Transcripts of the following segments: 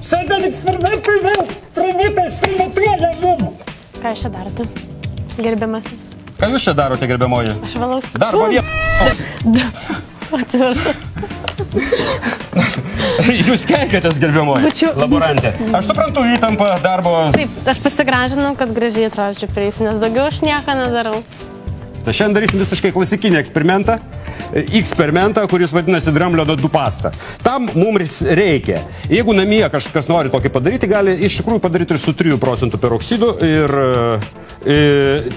Šiandien eksperimentai vėl trimitais trimitėlė mum. Ką jūs čia darote, gerbiamasis? Ką jūs čia darote, gerbiamoji? Aš valausi. Darbo vietos. Atsiprašau. Jūs keikėtės, gerbiamoji, laborantė. Aš suprantu įtampą darbo. Taip, aš pasigražinau, kad gražiai atrodyčiau prie jūsų, nes daugiau aš nieko nedarau. Tai šiandien darysim visiškai klasikinį eksperimentą, kuris vadinasi Dramblio dantų pasta. Tam mums reikia. Jeigu namie kažkas nori tokį padaryti, gali iš tikrųjų padaryti ir su 3% peroksidu ir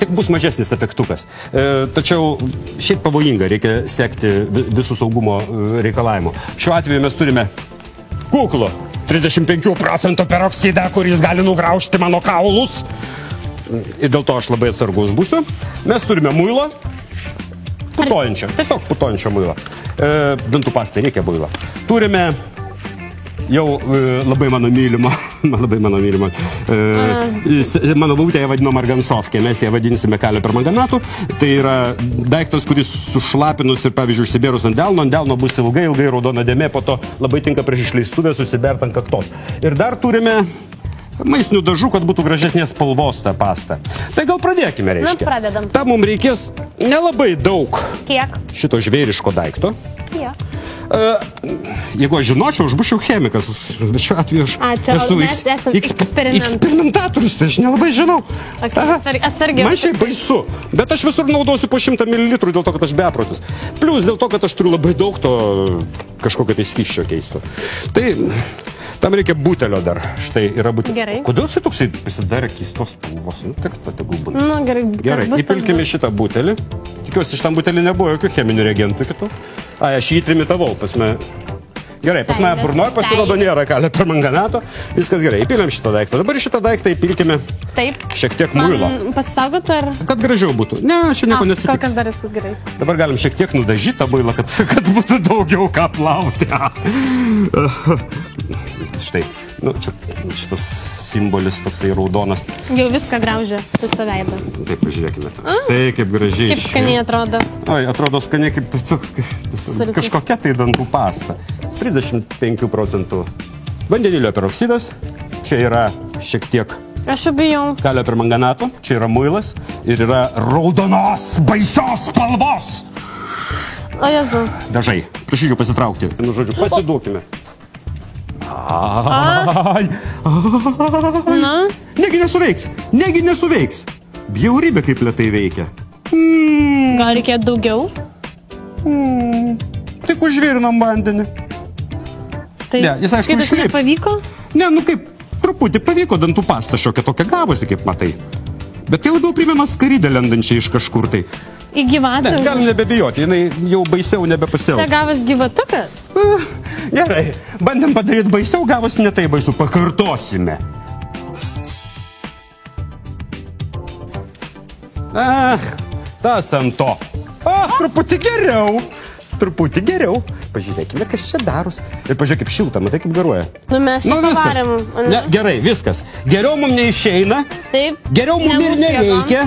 tik bus mažesnis efektukas. Tačiau šiaip pavojinga, reikia sekti visų saugumo reikalavimų. Šiuo atveju mes turime kuklų 35% peroksidą, kuris gali nugraužti mano kaulus. Ir dėl to aš labai atsargus būsiu. Mes turime muilo, putojančio, tiesiog putojančio muilo. Dantų pastai reikia muilo. Turime jau labai mano mylimo, mano būtė ją vadino margansovkė, mes ją vadinsime kalio permanganatų. Tai yra daiktas, kuris sušlapinus ir, pavyzdžiui, užsibėrus ant delno bus ilgai raudona dėmė, po to labai tinka prieš išleistuvės užsibėrt ant kaktos. Ir dar turime maistinių dažų, kad būtų gražesnės spalvos ta pasta. Tai gal pradėkime, reiškia. Na, pradedam. Tam mums reikės nelabai daug Kiek? šito žvėriško daikto. Kiek? Jeigu aš žinočiau, aš būčiau chemikas. Bet šiuo atveju aš esu eksperimentatorius, tai aš nelabai žinau. Atsargiai. Man šiaip baisu. Bet aš visur naudosiu po 100 ml dėl to, kad aš beprotis. Plius dėl to, kad aš turiu labai daug to kažkokio tai skysčio keisto. Tai tam reikia butelio dar. Štai yra butelio. Gerai. Kodėl jisai toksai pasidarė keistos spalvos? Nu, tik pategul būna. Nu, gerai. Gerai, įpilkime šitą butelį. Tikiuosi, šitam butelį nebuvo jokių cheminių reagentų kitų. Aš jį trimitavau, pasme. Gerai, pasme burnoj pasirodo nėra kalio permanganato. Viskas gerai, įpilėm šitą daiktą. Dabar šitą daiktą įpilkime šiek tiek muilo. Man pasisaugot ar? Kad gražiau būtų. Ne, čia nieko nesitiks. Kokias dar esi gerai. Dabar galim šiek tiek nudažyti tą muilą, kad būtų daugiau ką plauti. Štai, nu, šitas simbolis toksai raudonas. Jau viską graužia, visą veidą. Taip, pažiūrėkime. Štai kaip gražiai. Kaip skaniai atrodo. Oi, atrodo skaniai kaip kažkokia tai dantų pasta. 35% vandenilio peroksidas. Čia yra šiek tiek Aš bijau. kalio permanganato. Čia yra muilas ir yra raudonos baisios spalvos. O Jezu. Dažai. Prašyčiau pasitraukti. Nu, žodžiu, pasiduokime. Ai. Na? Negi nesuveiks. Bjaurybė kaip lėtai veikia. Gal reikėjo daugiau? Tik užvėrinom vandenį. Tai kaip tas nepavyko? Ne, nu kaip, truputį pavyko, dantų pasta šiokia tokia gavosi, kaip matai. Bet tai labiau primena skaridę lendančią iš kažkur tai. Į gyvatę? Ne, galim nebebijoti, jinai jau baisiau nebepasielgs. Čia gavas gyvatukas? Gerai, bandėm padaryti baisiau, gavosi ne tai baisu, pakartosime. Tas ant to. Truputį geriau. Pažiūrėkime, kas čia daros. Ir pažiūrėk, kaip šilta, matai, kaip garuoja. Nu, mes čia pavarėm. Ne, gerai, viskas. Geriau mums neišeina. Taip. Geriau mums ir nereikia.